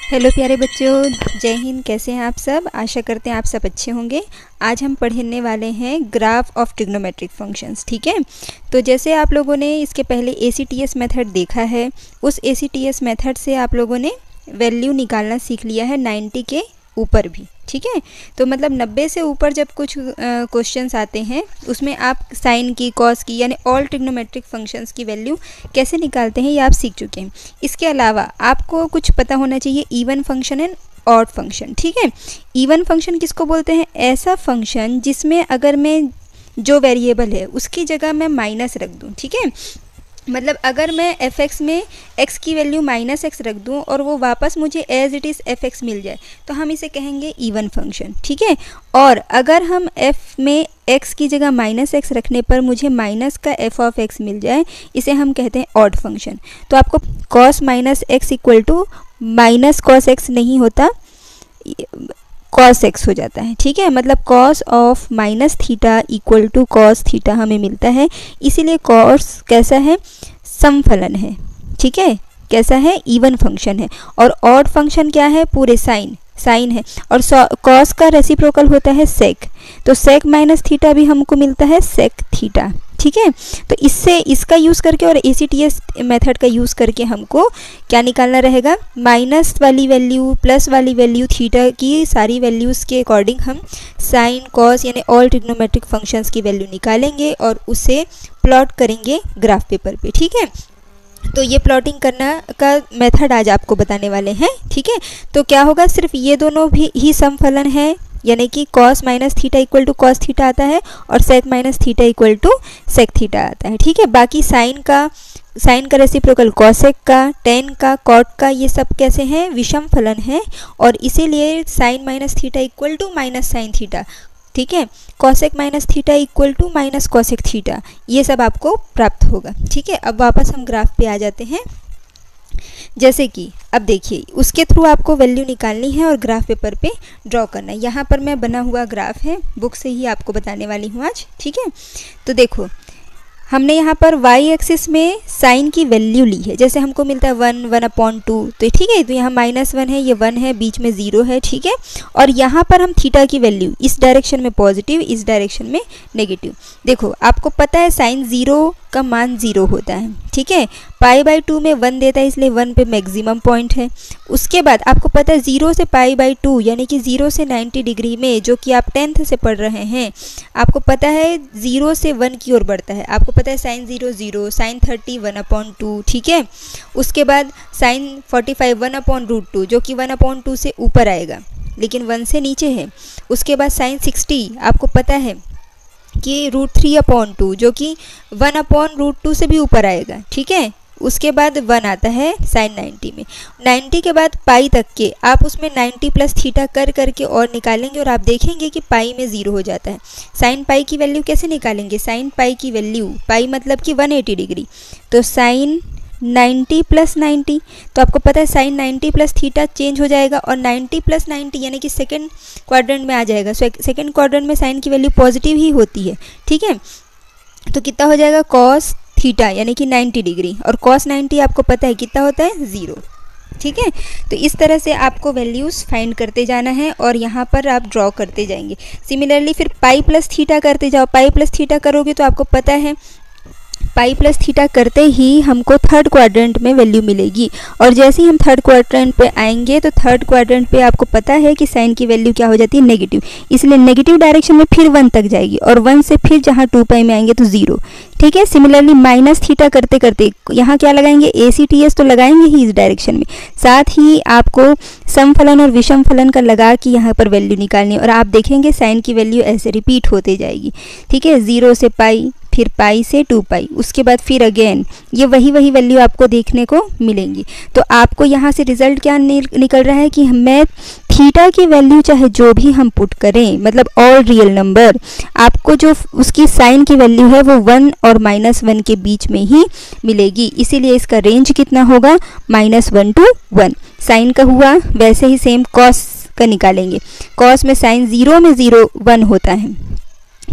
Hello प्यारे बच्चों, जय हिंद। कैसे हैं आप सब? आशा करते हैं आप सब अच्छे होंगे। आज हम पढ़ने वाले हैं ग्राफ ऑफ ट्रिग्नोमेट्रिक फंक्शंस। ठीक है, तो जैसे आप लोगों ने इसके पहले ACTS मेथड देखा है, उस ACTS मेथड से आप लोगों ने वैल्यू निकालना सीख लिया है 90 के ऊपर भी। ठीक है, तो मतलब 90 से ऊपर जब कुछ क्वेश्चंस आते हैं उसमें आप साइन की, कॉस की, यानी ऑल ट्रिग्नोमेट्रिक फंक्शंस की वैल्यू कैसे निकालते हैं ये आप सीख चुके हैं। इसके अलावा आपको कुछ पता होना चाहिए even function and odd function. ठीक है, इवन फंक्शन किसको बोलते हैं? ऐसा फंक्शन जिसमें अगर मैं जो वेरिएबल है उसकी जगह मैं माइनस रख दूँ। ठीक है, मतलब अगर मैं fx में x की वैल्यू -x रख दूं और वो वापस मुझे एज इट इज़ fx मिल जाए तो हम इसे कहेंगे इवन फंक्शन। ठीक है, और अगर हम f में x की जगह -x रखने पर मुझे माइनस का f ऑफ x मिल जाए, इसे हम कहते हैं ऑड फंक्शन। तो आपको cos -x equal to minus cos x नहीं होता, cos x हो जाता है। ठीक है, मतलब cos of minus theta equal to cos theta हमें मिलता है। इसीलिए cos कैसा है? समफलन है। ठीक है, कैसा है? इवन फंक्शन है। और ऑड फंक्शन क्या है? पूरे साइन है। और cos का रेसिप्रोकल होता है sec, तो sec माइनस थीटा भी हमको मिलता है sec थीटा। ठीक है, तो इससे इसका यूज़ करके और ACTS मेथड का यूज़ करके हमको क्या निकालना रहेगा? माइनस वाली वैल्यू, प्लस वाली वैल्यू, थीटा की सारी वैल्यूज़ के अकॉर्डिंग हम साइन, कॉस यानी ऑल ट्रिग्नोमेट्रिक फंक्शंस की वैल्यू निकालेंगे और उसे प्लॉट करेंगे ग्राफ पेपर पे। ठीक है, तो ये प्लॉटिंग करना का मेथड आज आपको बताने वाले हैं। ठीक है, तो क्या होगा? सिर्फ ये दोनों भी ही समफलन है, यानी कि cos minus theta equal to cos theta आता है और sec minus theta equal to sec theta आता है। ठीक है, बाकी साइन का रेसिप्रोकल cosec का, tan का, cot का, ये सब कैसे हैं? विषम फलन है और इसीलिए sine minus theta equal to minus sine theta. ठीक है, cosec minus theta equal to minus cosec theta, ये सब आपको प्राप्त होगा। ठीक है, अब वापस हम ग्राफ पे आ जाते हैं। जैसे कि अब देखिए, उसके थ्रू आपको वैल्यू निकालनी है और ग्राफ पेपर पे ड्रॉ करना है। यहाँ पर मैं बना हुआ ग्राफ है, बुक से ही आपको बताने वाली हूँ आज। ठीक है, तो देखो हमने यहाँ पर y एक्सिस में साइन की वैल्यू ली है। जैसे हमको मिलता है 1/2, तो ठीक है, तो यहाँ -1 है, ये 1 है, बीच में 0 है। ठीक है, और यहाँ पर हम थीटा की वैल्यू इस डायरेक्शन में पॉजिटिव, इस डायरेक्शन में नेगेटिव। देखो आपको पता है साइन 0 का मान 0 होता है। ठीक है, π/2 में 1 देता है, इसलिए 1 पे मैक्सिमम पॉइंट है। उसके बाद आपको पता है 0 से π/2 यानी कि 0 से 90 डिग्री में, जो कि आप 10th से पढ़ रहे हैं, आपको पता है 0 से 1 की ओर बढ़ता है। आपको पता है साइन 0 0, साइन 30 1/2। ठीक है, उसके बाद साइन 45 1/√2, जो कि 1/2 से ऊपर आएगा लेकिन 1 से नीचे है। उसके बाद साइन 60 आपको पता है कि √3/2, जो कि 1/√2 से भी ऊपर आएगा। ठीक है, उसके बाद 1 आता है साइन 90 में। 90 के बाद पाई तक के आप उसमें 90 प्लस थीटा करके और निकालेंगे और आप देखेंगे कि पाई में 0 हो जाता है। साइन पाई की वैल्यू कैसे निकालेंगे? साइन पाई की वैल्यू, पाई मतलब कि 180 डिग्री, तो साइन 90 प्लस 90, तो आपको पता है साइन 90 प्लस थीटा चेंज हो जाएगा और 90 प्लस 90 यानी कि सेकंड क्वाड्रेंट में आ जाएगा। सेकंड क्वाड्रेंट में साइन की वैल्यू पॉजिटिव ही होती है। ठीक है, तो कितना हो जाएगा? cos थीटा यानी कि 90 डिग्री, और cos 90 आपको पता है कितना होता है? 0। ठीक है, तो इस तरह से आपको वैल्यूज़ फाइंड करते जाना है और यहाँ पर आप ड्रॉ करते जाएंगे। सिमिलरली फिर पाई प्लस थीटा करते जाओ। पाई प्लस थीटा करोगे तो आपको पता है पाई प्लस थीटा करते ही हमको थर्ड क्वाड्रेंट में वैल्यू मिलेगी, और जैसे ही हम थर्ड क्वाड्रेंट पे आएंगे तो थर्ड क्वाड्रेंट पे आपको पता है कि साइन की वैल्यू क्या हो जाती है? नेगेटिव, इसलिए नेगेटिव डायरेक्शन में फिर 1 तक जाएगी और 1 से फिर जहाँ 2π में आएंगे तो 0। ठीक है, सिमिलरली माइनस थीटा करते करते यहाँ क्या लगाएंगे? ACTS तो लगाएंगे ही इस डायरेक्शन में, साथ ही आपको समफलन और विषम फलन का लगा कि यहाँ पर वैल्यू निकालनी है और आप देखेंगे साइन की वैल्यू ऐसे रिपीट होते जाएगी। ठीक है, 0 से पाई, फिर पाई से 2π, उसके बाद फिर अगेन ये वही वैल्यू आपको देखने को मिलेंगी। तो आपको यहाँ से रिजल्ट क्या निकल रहा है कि हमें थीटा की वैल्यू चाहे जो भी हम पुट करें, मतलब ऑल रियल नंबर, आपको जो उसकी साइन की वैल्यू है वो 1 और -1 के बीच में ही मिलेगी। इसीलिए इसका रेंज कितना होगा? -1 to 1। साइन का हुआ, वैसे ही सेम कॉस का निकालेंगे। कॉस में साइन 0 में 0 1 होता है,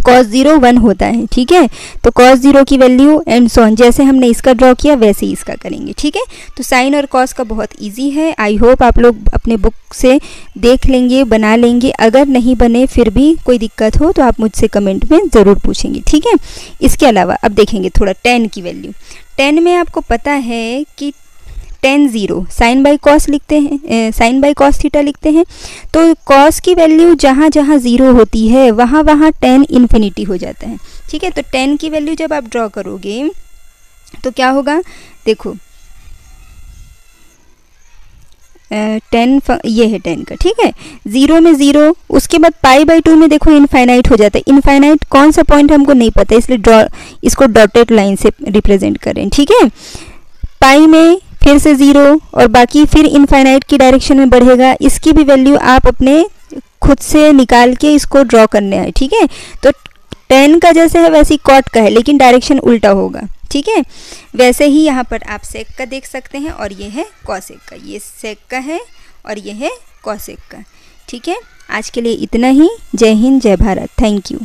cos 0 1 होता है, ठीक है। तो cos 0 की वैल्यू एंड सो ऑन, जैसे हमने इसका ड्रॉ किया वैसे ही इसका करेंगे, ठीक है। तो साइन और cos का बहुत इजी है। आई होप आप लोग अपने बुक से देख लेंगे, बना लेंगे। अगर नहीं बने फिर भी कोई दिक्कत हो तो आप मुझसे कमेंट में ज़रूर पूछेंगे, ठीक है। इसके अलावा अब देखेंगे थोड़ा tan की वैल्यू। tan में आपको पता है कि tan 0 साइन बाई कॉस लिखते हैं, साइन बाई कॉस थीटा लिखते हैं। तो कॉस की वैल्यू जहाँ जहाँ 0 होती है वहाँ वहाँ tan इन्फिनिटी हो जाता है, ठीक है। तो tan की वैल्यू जब आप ड्रॉ करोगे तो क्या होगा, देखो ये है tan का, ठीक है। 0 में 0, उसके बाद π/2 में देखो इनफाइनाइट हो जाता है। इनफाइनाइट कौन सा पॉइंट हमको नहीं पता, इसलिए इसको डॉटेड लाइन से रिप्रेजेंट करें, ठीक है। पाई में फिर से 0 और बाकी फिर इनफाइनाइट की डायरेक्शन में बढ़ेगा। इसकी भी वैल्यू आप अपने खुद से निकाल के इसको ड्रॉ करने हैं, ठीक है। तो tan का जैसे है वैसे ही cot का है, लेकिन डायरेक्शन उल्टा होगा, ठीक है। वैसे ही यहाँ पर आप सेक का देख सकते हैं, और ये है कॉसेक का। ये सेक का है और ये है कॉसेक का, ठीक है। आज के लिए इतना ही। जय हिंद, जय भारत, थैंक यू।